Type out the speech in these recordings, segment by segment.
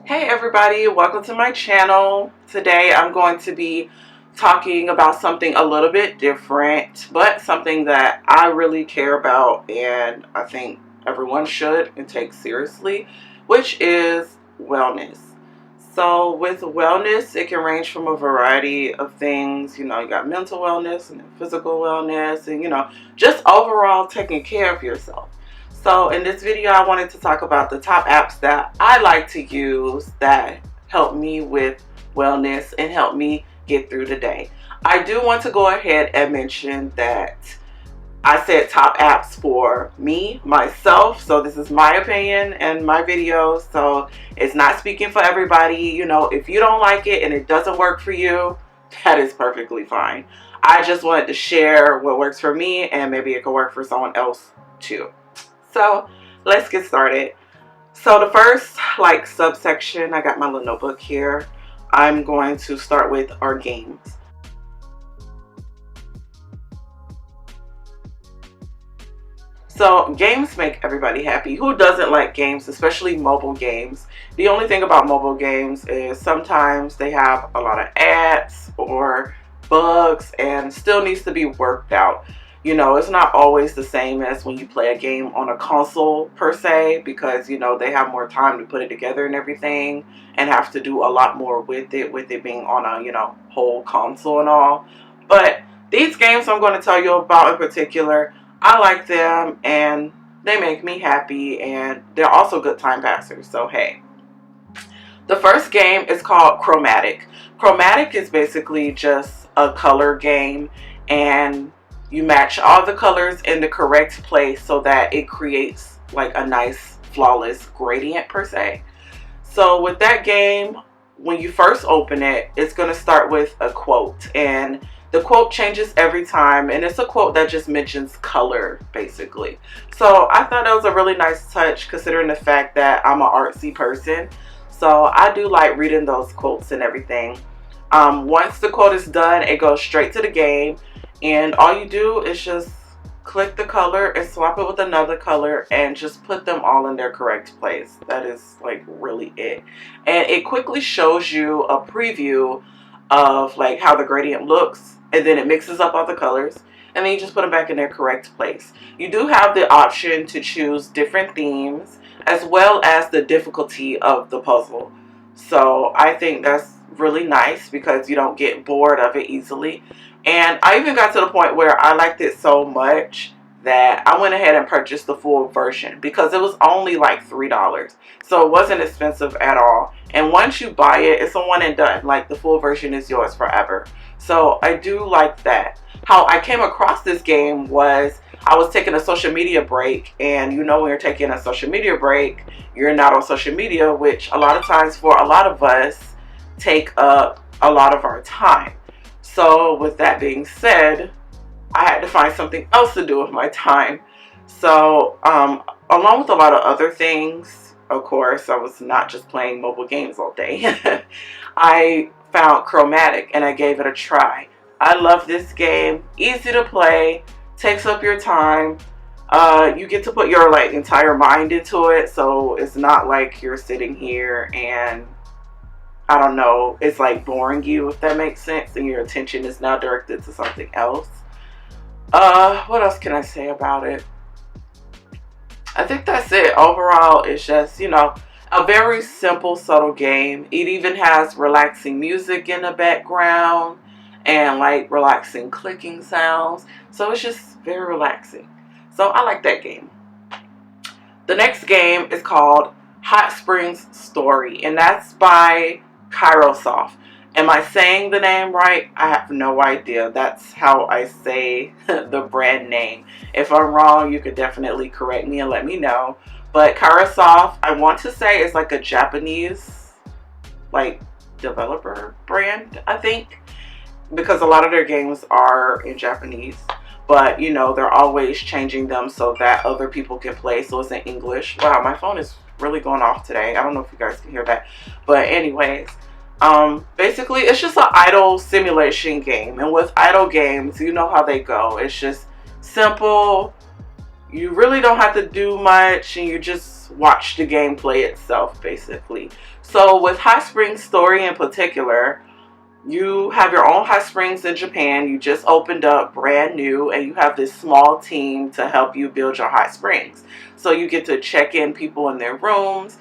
Hey everybody, welcome to my channel. Today I'm going to be talking about something a little bit different, but something that I really care about and I think everyone should and take seriously, which is wellness. So with wellness, it can range from a variety of things. You got mental wellness and physical wellness and, just overall taking care of yourself. So in this video, I wanted to talk about the top apps that I like to use that help me with wellness and help me get through the day. I do want to go ahead and mention that I said top apps for me, myself. So this is my opinion and my video. So it's not speaking for everybody. If you don't like it and it doesn't work for you, that is perfectly fine. I just wanted to share what works for me and maybe it could work for someone else too. So let's get started. So the first subsection, I got my little notebook here. I'm going to start with our games. So games make everybody happy. Who doesn't like games, especially mobile games? The only thing about mobile games is sometimes they have a lot of ads or bugs and still needs to be worked out. It's not always the same as when you play a game on a console per se, because they have more time to put it together and everything and have to do a lot more with it being on a whole console and all. But these games I'm going to tell you about in particular, I like them and they make me happy and they're also good time passers. So hey, the first game is called Chromatic. Chromatic is basically just a color game, and you match all the colors in the correct place so that it creates like a nice flawless gradient per se. So with that game, when you first open it, it's going to start with a quote, and the quote changes every time, and it's a quote that just mentions color basically. So I thought that was a really nice touch considering the fact that I'm an artsy person. So I do like reading those quotes and everything. Once the quote is done, it goes straight to the game. And all you do is just click the color and swap it with another color and just put them all in their correct place. That is like really it. And it quickly shows you a preview of like how the gradient looks, and then it mixes up all the colors and then you just put them back in their correct place. You do have the option to choose different themes as well as the difficulty of the puzzle. So I think that's really nice because you don't get bored of it easily. And I even got to the point where I liked it so much that I went ahead and purchased the full version because it was only like $3. So it wasn't expensive at all. And once you buy it, it's a one and done. Like the full version is yours forever. So I do like that. How I came across this game was I was taking a social media break, and when you're taking a social media break, you're not on social media, which a lot of times for a lot of us take up a lot of our time. So with that being said, I had to find something else to do with my time. So along with a lot of other things, of course, I was not just playing mobile games all day. I found Chromatic and I gave it a try. I love this game. Easy to play, takes up your time. You get to put your entire mind into it, so it's not like you're sitting here and I don't know, it's like boring you, if that makes sense, and your attention is now directed to something else. What else can I say about it? I think that's it. Overall, it's just, a very simple, subtle game. It even has relaxing music in the background and relaxing clicking sounds. So it's just very relaxing. So I like that game. The next game is called Hot Springs Story, and that's by Kairosoft. Am I saying the name right? I have no idea. That's how I say the brand name. If I'm wrong, you could definitely correct me and let me know. But Kairosoft, I want to say, is like a Japanese developer brand, I think, because a lot of their games are in Japanese. But they're always changing them so that other people can play, so it's in English. Wow, my phone is really going off today. I don't know if you guys can hear that, but anyways, basically it's just an idle simulation game, and with idle games, you know how they go. It's just simple. You really don't have to do much, and you just watch the gameplay itself, basically. So with Hot Springs Story in particular, you have your own hot springs in Japan. You just opened up brand new, and you have this small team to help you build your hot springs. So you get to check in people in their rooms,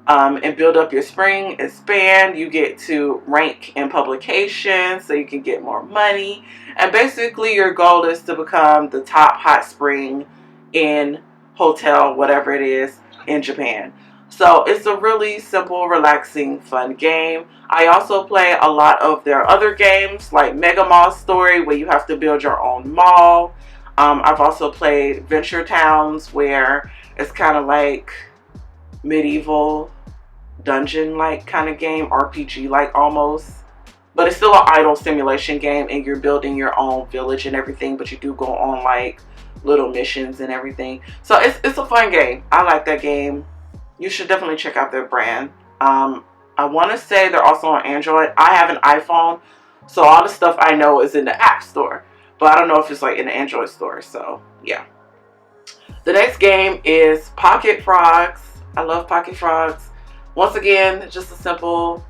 and build up your spring, expand. You get to rank in publications so you can get more money. And basically your goal is to become the top hot spring in hotel, whatever it is, in Japan. So it's a really simple, relaxing, fun game. I also play a lot of their other games like Mega Mall Story, where you have to build your own mall. I've also played Venture Towns, where it's kind of like medieval dungeon like kind of game, RPG like almost, but it's still an idle simulation game, and you're building your own village and everything, but you do go on like little missions and everything. So it's a fun game. I like that game. You should definitely check out their brand. I want to say they're also on Android. I have an iPhone, so all the stuff I know is in the App Store, but I don't know if it's like in the Android store. So yeah. The next game is Pocket Frogs. I love Pocket Frogs. Once again, just a simple,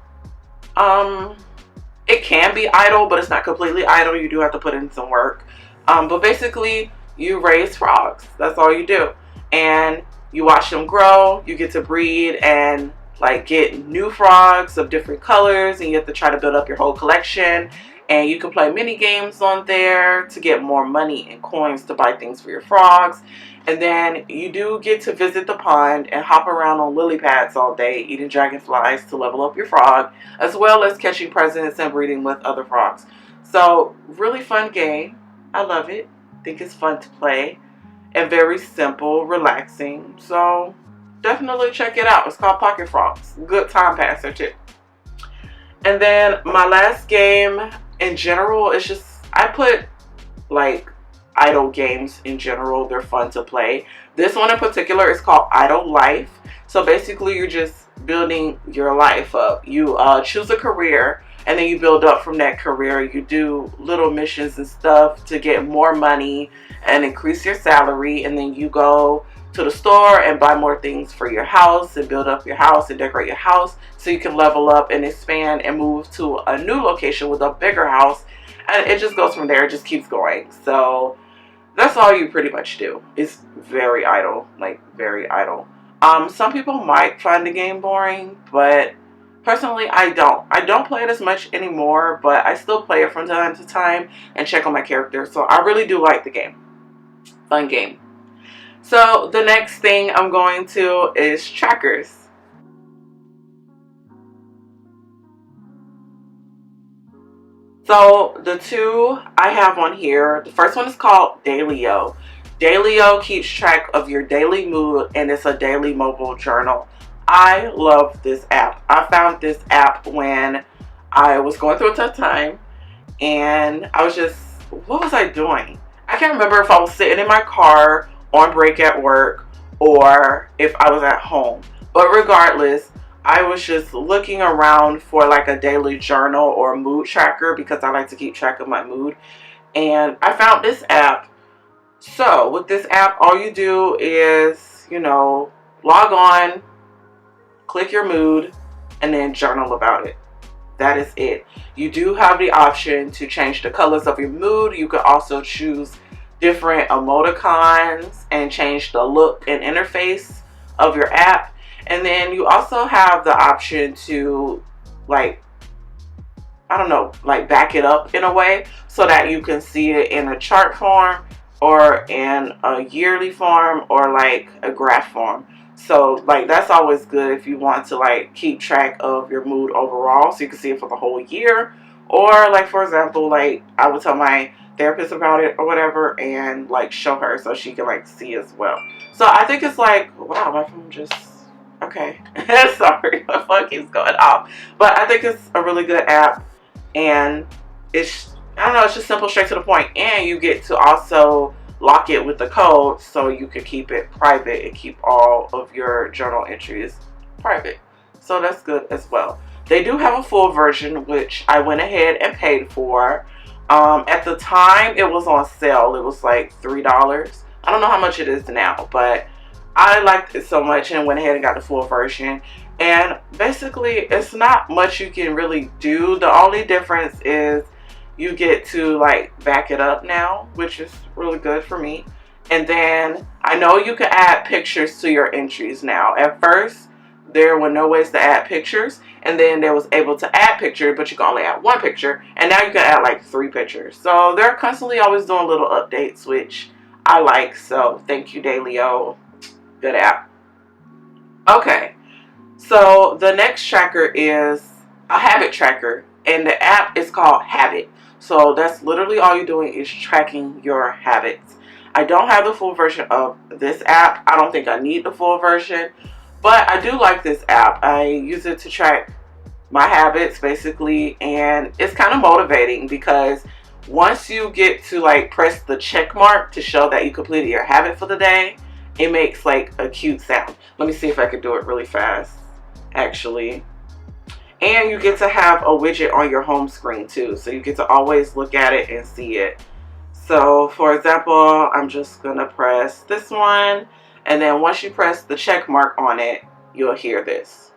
it can be idle, but it's not completely idle. You do have to put in some work. But basically, you raise frogs. That's all you do. And you watch them grow. You get to breed and like get new frogs of different colors, and you have to try to build up your whole collection. And you can play mini games on there to get more money and coins to buy things for your frogs. And then you do get to visit the pond and hop around on lily pads all day, eating dragonflies to level up your frog, as well as catching presents and breeding with other frogs. So, really fun game. I love it. I think it's fun to play and very simple, relaxing. So, definitely check it out. It's called Pocket Frogs. Good time passer too. And then my last game in general is just, I put like idle games in general. They're fun to play. This one in particular is called Idle Life. So basically you're just building your life up. You choose a career, and then you build up from that career. You do little missions and stuff to get more money and increase your salary, and then you go to the store and buy more things for your house and build up your house and decorate your house so you can level up and expand and move to a new location with a bigger house. And it just goes from there. It just keeps going. So that's all you pretty much do. It's very idle, like very idle. Some people might find the game boring, but personally I don't. I don't play it as much anymore, but I still play it from time to time and check on my characters. So I really do like the game. Fun game. So the next thing I'm going to is trackers. So the two I have on here, the first one is called Dailyo. Dailyo keeps track of your daily mood, and it's a daily mobile journal. I love this app. I found this app when I was going through a tough time, and I was just, what was I doing? I can't remember if I was sitting in my car on break at work or if I was at home. But regardless, I was just looking around for like a daily journal or a mood tracker because I like to keep track of my mood. And I found this app. So with this app, all you do is, log on, click your mood, and then journal about it. That is it. You do have the option to change the colors of your mood. You could also choose different emoticons and change the look and interface of your app. And then you also have the option to back it up in a way so that you can see it in a chart form or in a yearly form or like a graph form. So that's always good if you want to keep track of your mood overall so you can see it for the whole year. Or for example, I would tell my therapist about it or whatever and show her so she can see as well. So I think it's wow, my phone just, okay. Sorry, my phone keeps going off. But I think it's a really good app, and it's, I don't know, it's just simple, straight to the point, and you get to also lock it with the code so you can keep it private and keep all of your journal entries private. So that's good as well. They do have a full version, which I went ahead and paid for. At the time, it was on sale. It was $3. I don't know how much it is now, but I liked it so much and went ahead and got the full version. And basically, it's not much you can really do. The only difference is you get to like back it up now, which is really good for me. And then I know you can add pictures to your entries now. At first, there were no ways to add pictures, and then there was able to add pictures, but you can only add one picture, and now you can add like 3 pictures. So they're constantly always doing little updates, which I like. So thank you, Dailyo. Good app. Okay, so the next tracker is a habit tracker, and the app is called Habit. So that's literally all you're doing is tracking your habits. I don't have the full version of this app. I don't think I need the full version, but I do like this app. I use it to track my habits basically, and it's kind of motivating because once you get to like press the check mark to show that you completed your habit for the day, it makes like a cute sound. Let me see if I can do it really fast actually. And you get to have a widget on your home screen too, so you get to always look at it and see it. So for example, I'm just gonna press this one, and then once you press the check mark on it, you'll hear this.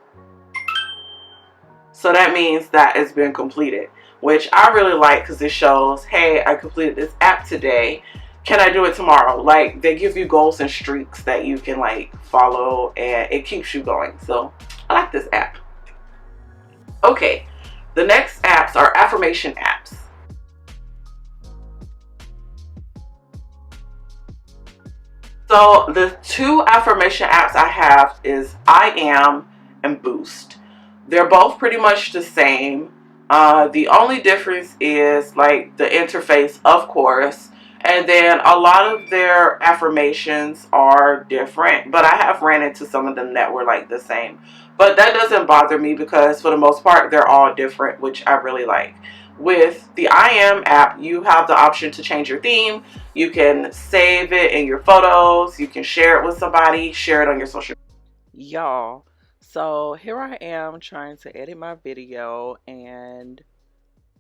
So that means that it's been completed, which I really like because it shows, hey, I completed this app today. Can I do it tomorrow? Like, they give you goals and streaks that you can like follow, and it keeps you going. So I like this app. Okay, the next apps are affirmation apps. So the 2 affirmation apps I have is I Am and Boost. They're both pretty much the same. The only difference is like the interface, of course, and then a lot of their affirmations are different, but I have ran into some of them that were like the same. But that doesn't bother me because for the most part, they're all different, which I really like. With the I Am app, you have the option to change your theme. You can save it in your photos. You can share it with somebody, share it on your social media. Y'all, so here I am trying to edit my video, and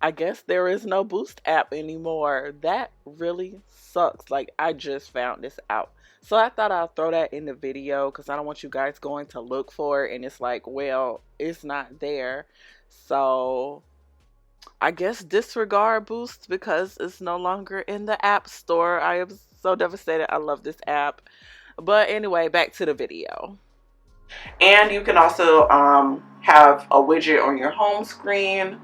I guess there is no Boost app anymore. That really sucks. Like, I just found this out. So I thought I'll throw that in the video because I don't want you guys going to look for it and it's like, well, it's not there. So I guess disregard Boost because it's no longer in the app store. I am so devastated. I love this app. But anyway, back to the video. And you can also have a widget on your home screen.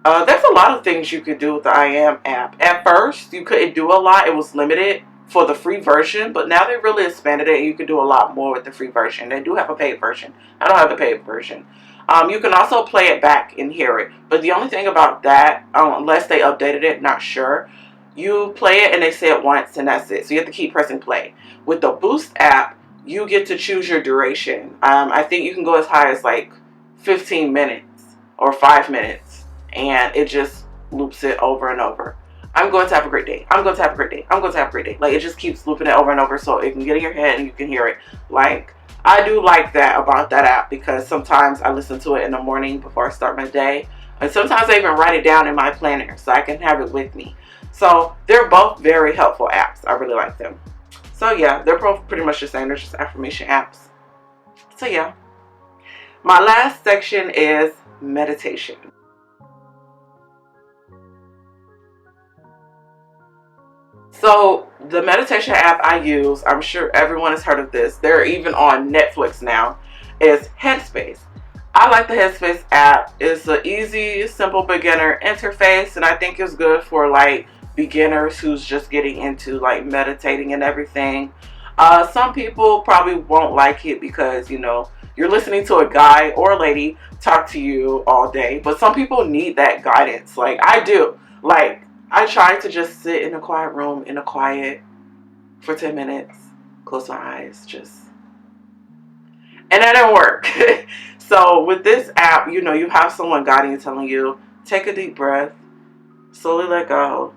There's a lot of things you could do with the I Am app. At first, you couldn't do a lot. It was limited for the free version, but now they really expanded it and you can do a lot more with the free version. They do have a paid version. I don't have the paid version. You can also play it back and hear it, but the only thing about that, unless they updated it, not sure, you play it and they say it once and that's it. So you have to keep pressing play. With the Boost app, you get to choose your duration. I think you can go as high as like 15 minutes or 5 minutes, and it just loops it over and over. I'm going to have a great day. I'm going to have a great day. I'm going to have a great day. Like, it just keeps looping it over and over so it can get in your head and you can hear it. Like, I do like that about that app because sometimes I listen to it in the morning before I start my day. And sometimes I even write it down in my planner so I can have it with me. So they're both very helpful apps. I really like them. So yeah, they're both pretty much the same. They're just affirmation apps. So yeah. My last section is meditation. So the meditation app I use, I'm sure everyone has heard of this. They're even on Netflix now, is Headspace. I like the Headspace app. It's an easy, simple beginner interface, and I think it's good for like beginners who's just getting into like meditating and everything. Some people probably won't like it because, you know, you're listening to a guy or a lady talk to you all day, but some people need that guidance. Like I do. Like, I tried to just sit in a quiet room, in a quiet, for 10 minutes, close my eyes, and that didn't work. So with this app, you know, you have someone guiding you, telling you, take a deep breath, slowly let go,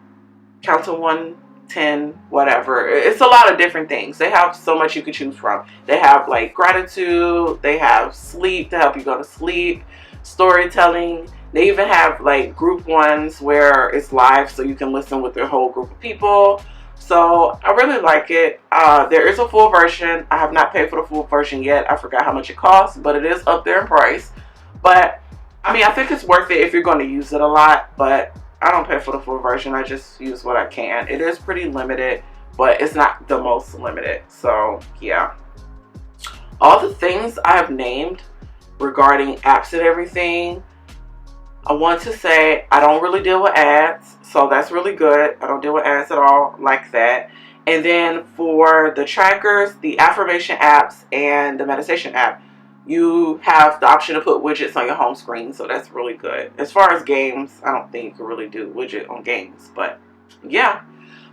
count to 1, 10, whatever. It's a lot of different things. They have so much you could choose from. They have like gratitude, they have sleep to help you go to sleep, storytelling. They even have like group ones where it's live so you can listen with their whole group of people. So I really like it. There is a full version. I have not paid for the full version yet. I forgot how much it costs, but it is up there in price. But I mean, I think it's worth it if you're going to use it a lot, but I don't pay for the full version. I just use what I can. It is pretty limited, but it's not the most limited. So yeah. All the things I have named regarding apps and everything, I want to say I don't really deal with ads, so that's really good. I don't deal with ads at all like that. And then for the trackers, the affirmation apps, and the meditation app, you have the option to put widgets on your home screen, so that's really good. As far as games, I don't think you can really do widget on games, but yeah.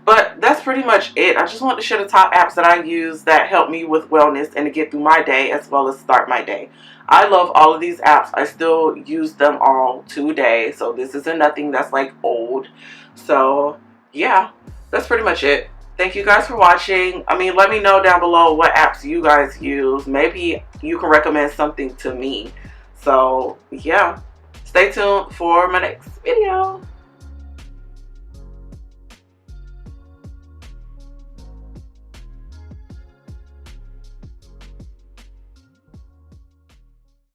But that's pretty much it. I just want to share the top apps that I use that help me with wellness and to get through my day as well as start my day. I love all of these apps. I still use them all today. So this isn't nothing that's like old. So yeah, that's pretty much it. Thank you guys for watching. I mean, let me know down below what apps you guys use. Maybe you can recommend something to me. So yeah, stay tuned for my next video.